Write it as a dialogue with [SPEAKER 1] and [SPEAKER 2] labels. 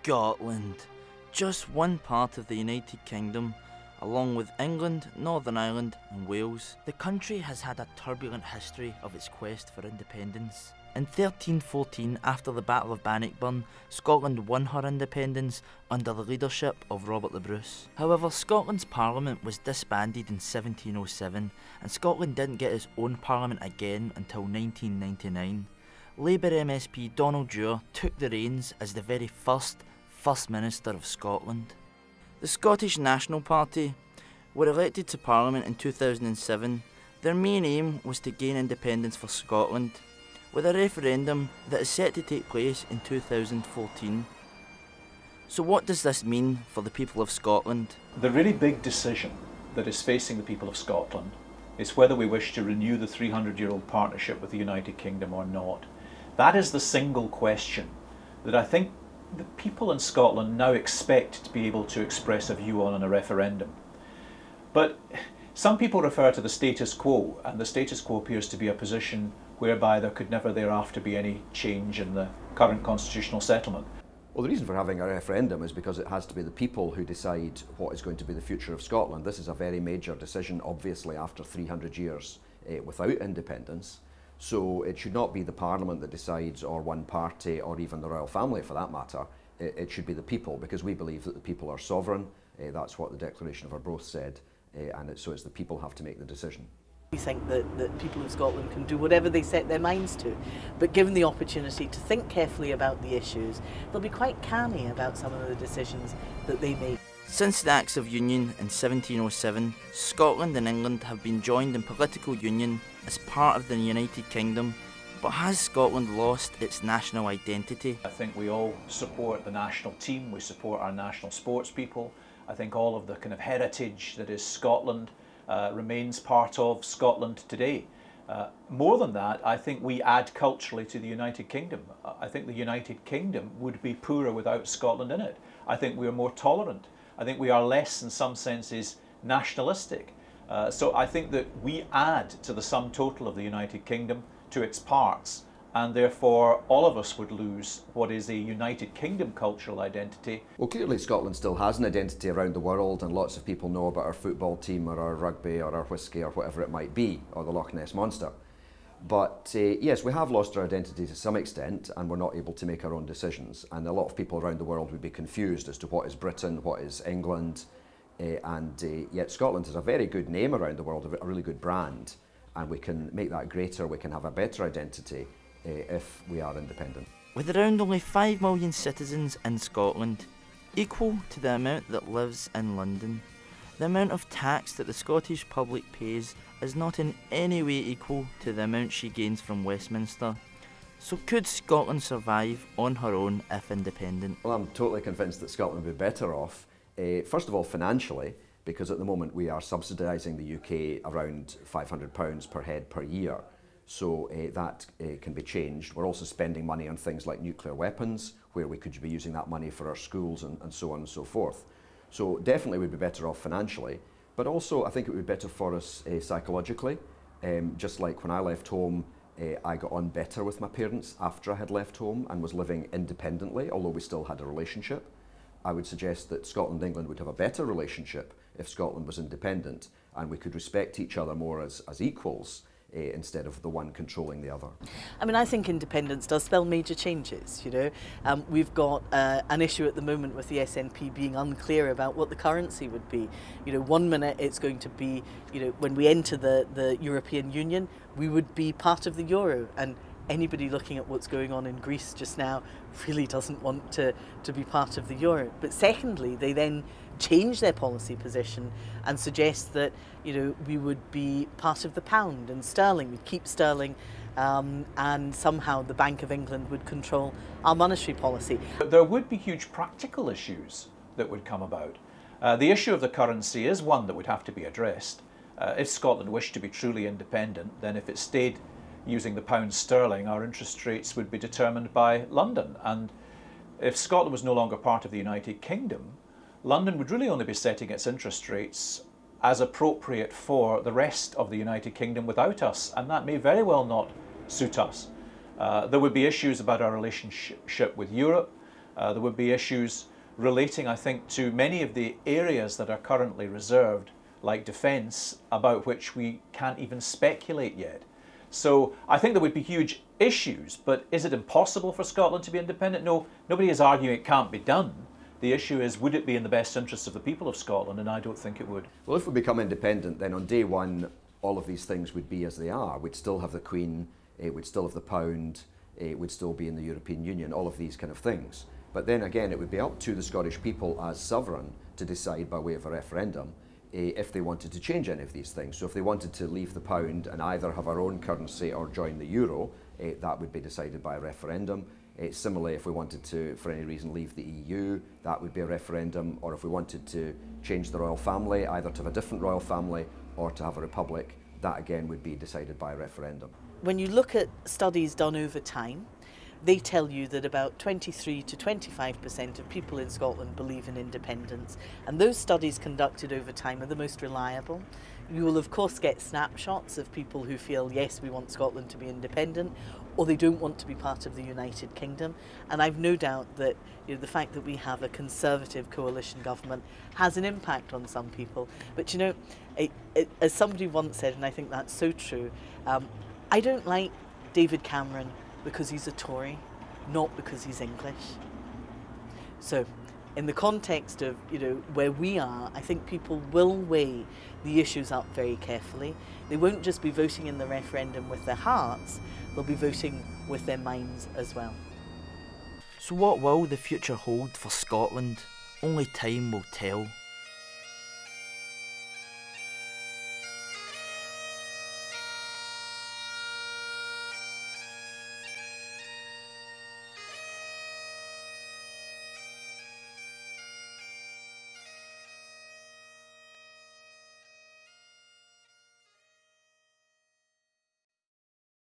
[SPEAKER 1] Scotland, just one part of the United Kingdom, along with England, Northern Ireland and Wales. The country has had a turbulent history of its quest for independence. In 1314, after the Battle of Bannockburn, Scotland won her independence under the leadership of Robert the Bruce. However, Scotland's parliament was disbanded in 1707 and Scotland didn't get its own parliament again until 1999. Labour MSP Donald Dewar took the reins as the very First Minister of Scotland. The Scottish National Party were elected to Parliament in 2007. Their main aim was to gain independence for Scotland, with a referendum that is set to take place in 2014. So what does this mean for the people of Scotland?
[SPEAKER 2] The really big decision that is facing the people of Scotland is whether we wish to renew the 300-year-old partnership with the United Kingdom or not. That is the single question that I think the people in Scotland now expect to be able to express a view on in a referendum. But some people refer to the status quo, and the status quo appears to be a position whereby there could never thereafter be any change in the current constitutional settlement.
[SPEAKER 3] Well, the reason for having a referendum is because it has to be the people who decide what is going to be the future of Scotland. This is a very major decision, obviously, after 300 years without independence. So it should not be the Parliament that decides, or one party, or even the royal family for that matter. It should be the people, because we believe that the people are sovereign. That's what the Declaration of Arbroath said, so it's the people have to make the decision.
[SPEAKER 4] We think that people of Scotland can do whatever they set their minds to, but given the opportunity to think carefully about the issues, they'll be quite canny about some of the decisions that they make.
[SPEAKER 1] Since the Acts of Union in 1707, Scotland and England have been joined in political union as part of the United Kingdom, but has Scotland lost its national identity?
[SPEAKER 2] I think we all support the national team, we support our national sports people. I think all of the kind of heritage that is Scotland remains part of Scotland today. More than that, I think we add culturally to the United Kingdom. I think the United Kingdom would be poorer without Scotland in it. I think we are more tolerant. I think we are less, in some senses, nationalistic. So I think that we add to the sum total of the United Kingdom, to its parts, and therefore all of us would lose what is a United Kingdom cultural identity.
[SPEAKER 3] Well, clearly Scotland still has an identity around the world, and lots of people know about our football team or our rugby or our whisky or whatever it might be, or the Loch Ness Monster. But yes, we have lost our identity to some extent, and we're not able to make our own decisions. And a lot of people around the world would be confused as to what is Britain, what is England, yet Scotland has a very good name around the world, a really good brand, and we can make that greater, we can have a better identity if we are independent.
[SPEAKER 1] With around only 5 million citizens in Scotland, equal to the amount that lives in London, the amount of tax that the Scottish public pays is not in any way equal to the amount she gains from Westminster. So could Scotland survive on her own if independent?
[SPEAKER 3] Well, I'm totally convinced that Scotland would be better off, first of all financially, because at the moment we are subsidising the UK around £500 per head per year. So that can be changed. We're also spending money on things like nuclear weapons, where we could be using that money for our schools and so on and so forth. So definitely we'd be better off financially, but also I think it would be better for us psychologically. Just like when I left home, I got on better with my parents after I had left home and was living independently, although we still had a relationship. I would suggest that Scotland and England would have a better relationship if Scotland was independent, and we could respect each other more as equals, instead of the one controlling the other.
[SPEAKER 4] I mean, I think independence does spell major changes, you know. We've got an issue at the moment with the SNP being unclear about what the currency would be. You know, one minute it's going to be, you know, when we enter the European Union, we would be part of the euro, and anybody looking at what's going on in Greece just now really doesn't want to be part of the euro. But secondly, they then change their policy position and suggest that, you know, we would be part of the pound and sterling. We'd keep sterling, and somehow the Bank of England would control our monetary policy.
[SPEAKER 2] But there would be huge practical issues that would come about. The issue of the currency is one that would have to be addressed. If Scotland wished to be truly independent, then if it stayed using the pound sterling, our interest rates would be determined by London. And if Scotland was no longer part of the United Kingdom, London would really only be setting its interest rates as appropriate for the rest of the United Kingdom without us, and that may very well not suit us. There would be issues about our relationship with Europe. There would be issues relating, I think, to many of the areas that are currently reserved, like defence, about which we can't even speculate yet. So I think there would be huge issues, but is it impossible for Scotland to be independent? No, nobody is arguing it can't be done. The issue is, would it be in the best interests of the people of Scotland? And I don't think it would.
[SPEAKER 3] Well, if we become independent, then on day one, all of these things would be as they are. We'd still have the Queen, we'd still have the pound, we'd still be in the European Union, all of these kind of things. But then again, it would be up to the Scottish people as sovereign to decide by way of a referendum if they wanted to change any of these things. So if they wanted to leave the pound and either have our own currency or join the euro, that would be decided by a referendum. Similarly, if we wanted to, for any reason, leave the EU, that would be a referendum. Or if we wanted to change the royal family, either to have a different royal family or to have a republic, that again would be decided by a referendum.
[SPEAKER 4] When you look at studies done over time, they tell you that about 23 to 25% of people in Scotland believe in independence, and those studies conducted over time are the most reliable. You will of course get snapshots of people who feel, yes, we want Scotland to be independent, or they don't want to be part of the United Kingdom. And I've no doubt that the fact that we have a Conservative coalition government has an impact on some people. But as somebody once said, and I think that's so true, I don't like David Cameron because he's a Tory, not because he's English. So, in the context of where we are, I think people will weigh the issues up very carefully. They won't just be voting in the referendum with their hearts, they'll be voting with their minds as well.
[SPEAKER 1] So what will the future hold for Scotland? Only time will tell.